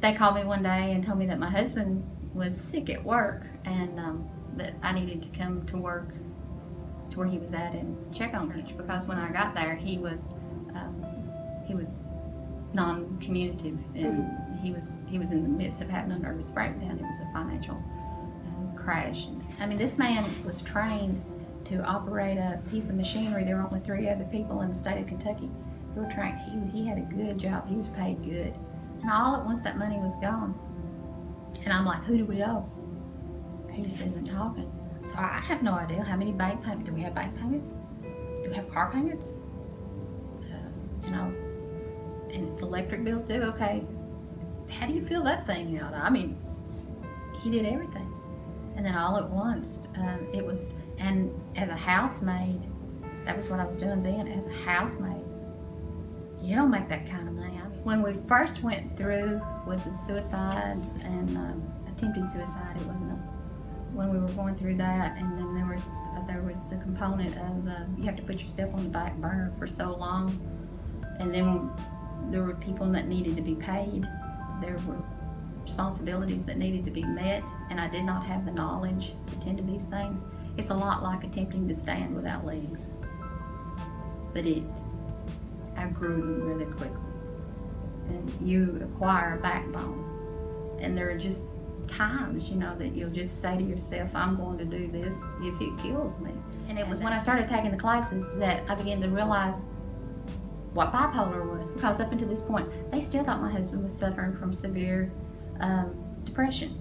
they called me one day and told me that my husband was sick at work, and that I needed to come to work to where he was at and check on him, because when I got there he was non-communicative, and he was in the midst of having a nervous breakdown. It was a financial crash. I mean, this man was trained to operate a piece of machinery. There were only 3 other people in the state of Kentucky who were trained. He had a good job. He was paid good. And all at once that money was gone. And I'm like, who do we owe? He just isn't talking. So I have no idea how many bank payments. Do we have bank payments? Do we have car payments? You know, and electric bills due. Okay, how do you fill that thing out? I mean, he did everything. And then all at once, it was, and as a housemaid, that was what I was doing then. As a housemaid, you don't make that kind of money. I mean, when we first went through with the suicides and attempted suicide, it wasn't when we were going through that, and then there was the component of you have to put yourself on the back burner for so long, and then there were people that needed to be paid. There were responsibilities that needed to be met, and I did not have the knowledge to tend to these things. It's a lot like attempting to stand without legs, but I grew really quickly. And you acquire a backbone, and there are just times, you know, that you'll just say to yourself, I'm going to do this if it kills me. And it was when I started taking the classes that I began to realize what bipolar was, because up until this point, they still thought my husband was suffering from severe depression.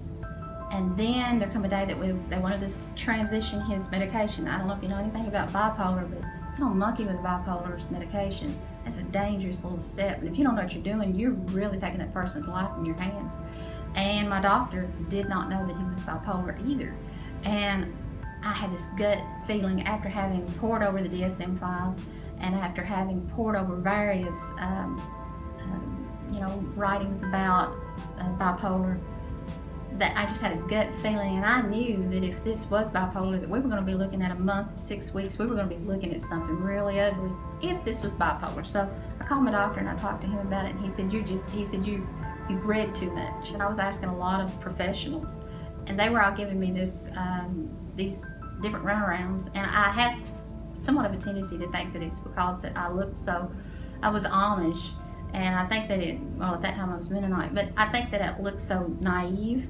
And then there come a day that they wanted to transition his medication. I don't know if you know anything about bipolar, but you don't monkey with bipolar medication. That's a dangerous little step. And if you don't know what you're doing, you're really taking that person's life in your hands. And my doctor did not know that he was bipolar either. And I had this gut feeling after having poured over the DSM-5 and after having poured over various writings about bipolar, that I just had a gut feeling, and I knew that if this was bipolar, that we were going to be looking at a month to 6 weeks. We were going to be looking at something really ugly if this was bipolar. So I called my doctor and I talked to him about it, and he said, you've read too much. And I was asking a lot of professionals, and they were all giving me these different runarounds, and I have somewhat of a tendency to think that it's because that I was Amish, and I think that at that time I was Mennonite, but I think that it looked so naive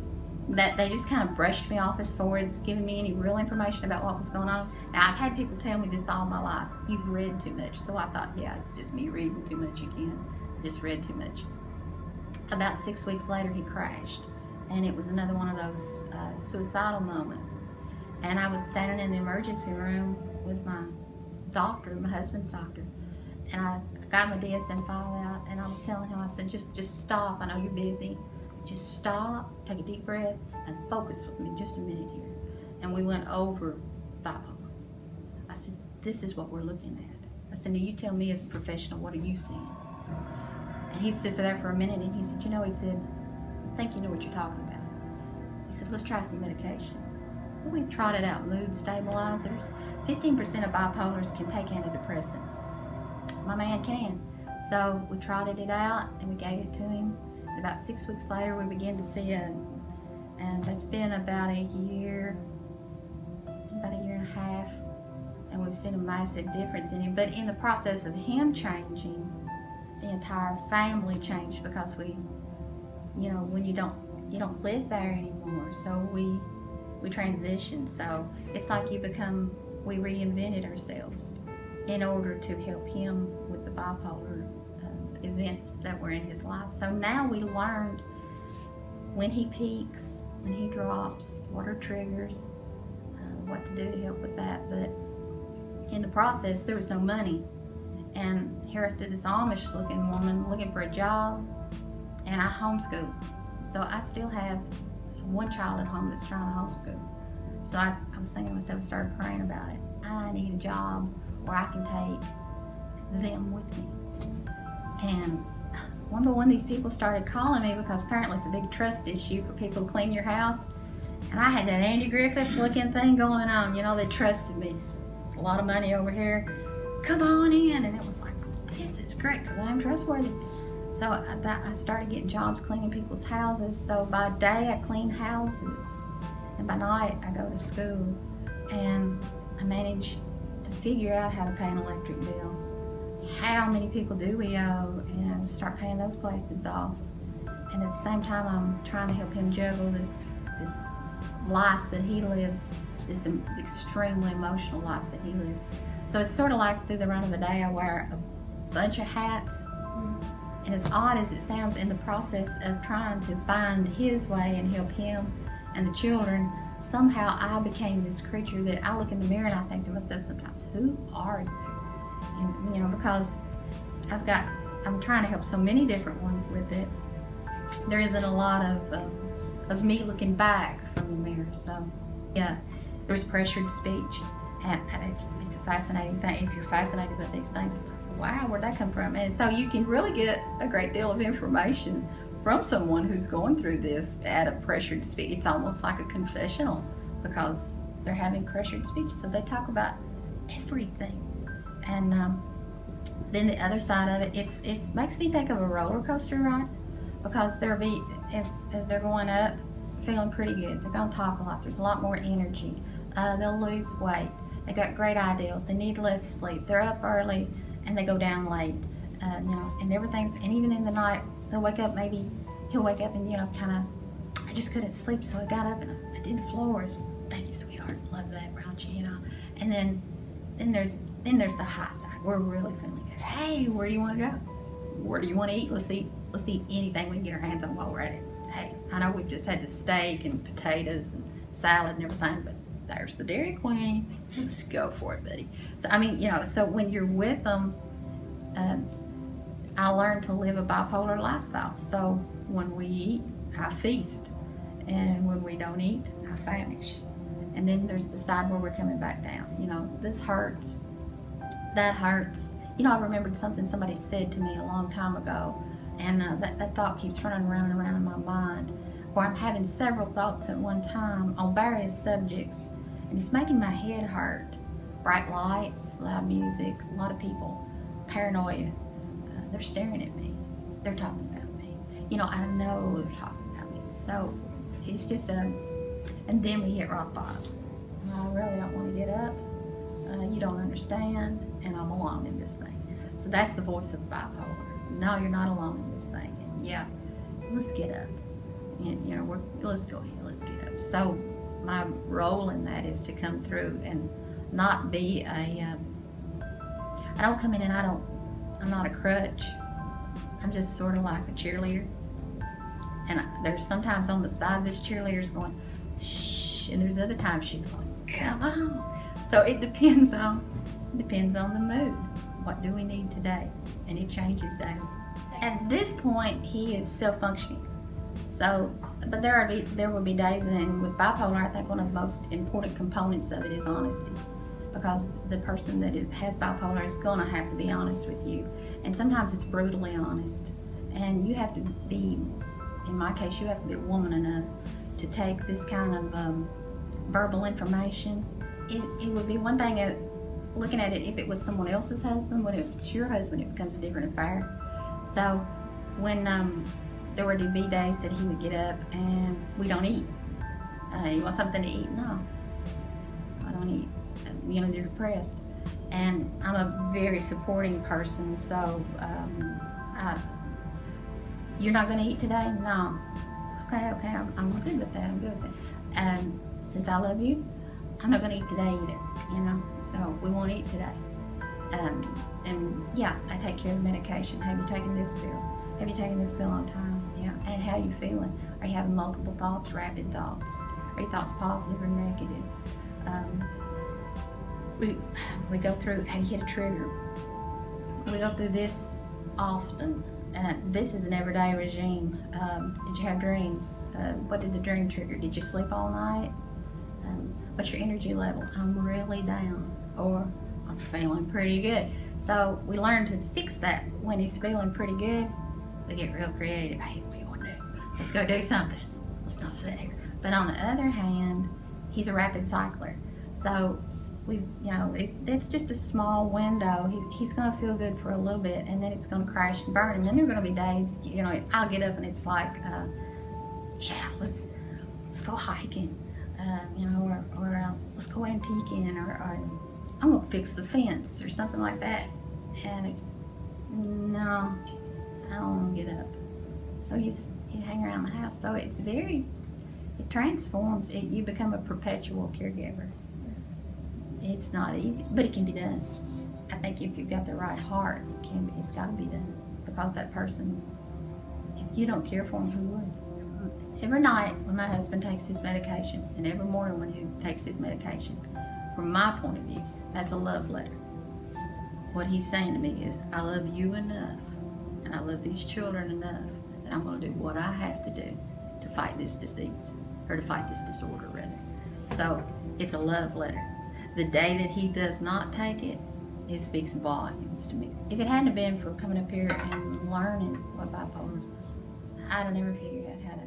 that they just kind of brushed me off as far as giving me any real information about what was going on. Now, I've had people tell me this all my life, you've read too much. So I thought, yeah, it's just me reading too much again. I just read too much. About 6 weeks later, he crashed, and it was another one of those suicidal moments. And I was standing in the emergency room with my doctor, my husband's doctor, and I got my DSM-5 out, and I was telling him, I said, just stop. I know you're busy. Just stop, take a deep breath, and focus with me just a minute here. And we went over bipolar. I said, this is what we're looking at. I said, now you tell me as a professional, what are you seeing? And he stood there for a minute, and he said, he said, I think you know what you're talking about. He said, let's try some medication. So we trotted out mood stabilizers. 15% of bipolars can take antidepressants. My man can. So we trotted it out, and we gave it to him. And about 6 weeks later, we began to see and it's been about a year and a half, and we've seen a massive difference in him. But in the process of him changing, the entire family changed, because when you don't live there anymore, so we transitioned. So it's like we reinvented ourselves in order to help him with the bipolar events that were in his life. So now we learned when he peaks, when he drops, what are triggers, what to do to help with that. But in the process, there was no money. And Harris did this Amish looking woman looking for a job, and I homeschooled. So I still have one child at home that's trying to homeschool. So I was thinking to myself, I started praying about it. I need a job where I can take them with me. And one by one, these people started calling me, because apparently it's a big trust issue for people to clean your house. And I had that Andy Griffith looking thing going on. They trusted me. It's a lot of money over here. Come on in. And it was like, this is great, because I am trustworthy. So I started getting jobs cleaning people's houses. So by day I clean houses, and by night I go to school, and I manage to figure out how to pay an electric bill. How many people do we owe, and start paying those places off. And at the same time, I'm trying to help him juggle this life that he lives, this extremely emotional life that he lives. So it's sort of like through the run of the day, I wear a bunch of hats. And as odd as it sounds, in the process of trying to find his way and help him and the children, somehow I became this creature that I look in the mirror and I think to myself sometimes, who are you? And, you know, because I'm trying to help so many different ones with it. There isn't a lot of me looking back from the mirror. So yeah, there's pressured speech, and it's a fascinating thing. If you're fascinated by these things, it's like, wow, where'd that come from? And so you can really get a great deal of information from someone who's going through this at a pressured speech. It's almost like a confessional, because they're having pressured speech, so they talk about everything. And then the other side of it, it makes me think of a roller coaster ride, because as they're going up, feeling pretty good. They're going to talk a lot. There's a lot more energy. They'll lose weight. They got great ideals. They need less sleep. They're up early and they go down late. You know, and everything's, and even in the night, they'll wake up. Maybe he'll wake up and, you know, kind of, I just couldn't sleep, so I got up and I did the floors. Thank you, sweetheart. Love that around you, you know. And then there's the high side. We're really feeling good. Hey, where do you want to go? Where do you want to eat? Let's eat anything we can get our hands on while we're at it. Hey, I know we've just had the steak and potatoes and salad and everything, but there's the Dairy Queen. Let's go for it, buddy. So, I mean, you know, so when you're with them, I learned to live a bipolar lifestyle. So when we eat, I feast. And when we don't eat, I famish. And then there's the side where we're coming back down. You know, this hurts, that hurts. You know, I remembered something somebody said to me a long time ago, and that thought keeps running around and around in my mind, where I'm having several thoughts at one time on various subjects, and it's making my head hurt. Bright lights, loud music, a lot of people, paranoia. They're staring at me. They're talking about me. You know, I know they're talking about me. So it's just and then we hit rock bottom. I really don't want to get up. You don't understand, and I'm alone in this thing. So that's the voice of bipolar. No, you're not alone in this thing. And yeah, let's get up. And, you know, let's go ahead, let's get up. So my role in that is to come through and not be I don't come in and I'm not a crutch. I'm just sort of like a cheerleader. And there's sometimes on the side this cheerleader's going, shh, and there's other times she's going, come on. So it depends on the mood. What do we need today? And it changes daily. At this point, he is self-functioning. So, but there will be days, and with bipolar, I think one of the most important components of it is honesty, because the person that has bipolar is going to have to be honest with you, and sometimes it's brutally honest. And you have to be, in my case, you have to be a woman enough to take this kind of verbal information. It would be one thing looking at it if it was someone else's husband. When it's your husband, it becomes a different affair. So when there were to be days that he would get up and we don't eat. You want something to eat? No, I don't eat. You know, they're depressed. And I'm a very supporting person, so you're not going to eat today? No. Okay, I'm good with that. I'm good with it. And since I love you, I'm not going to eat today either, you know, so we won't eat today. And yeah, I take care of the medication. Have you taken this pill? Have you taken this pill on time? Yeah. And how are you feeling? Are you having multiple thoughts, rapid thoughts? Are your thoughts positive or negative? We go through, have you hit a trigger? We go through this often. This is an everyday regime. Did you have dreams? What did the dream trigger? Did you sleep all night? What's your energy level? I'm really down, or I'm feeling pretty good. So we learn to fix that. When he's feeling pretty good, we get real creative. Hey, what do you want to do? Let's go do something. Let's not sit here. But on the other hand, he's a rapid cycler. So it's just a small window. He's going to feel good for a little bit, and then it's going to crash and burn. And then there are going to be days, I'll get up and it's like, yeah, let's go hiking, or let's go antiquing, or I'm going to fix the fence or something like that. And it's, no, I don't want to get up. So you hang around the house. So it transforms. You become a perpetual caregiver. It's not easy, but it can be done. I think if you've got the right heart, it's got to be done. Because that person, if you don't care for them, who would? Every night when my husband takes his medication, and every morning when he takes his medication, from my point of view, that's a love letter. What he's saying to me is, I love you enough, and I love these children enough, that I'm going to do what I have to do to fight this disease, or to fight this disorder, rather. So it's a love letter. The day that he does not take it, it speaks volumes to me. If it hadn't been for coming up here and learning what bipolar is, I'd have never figured out how to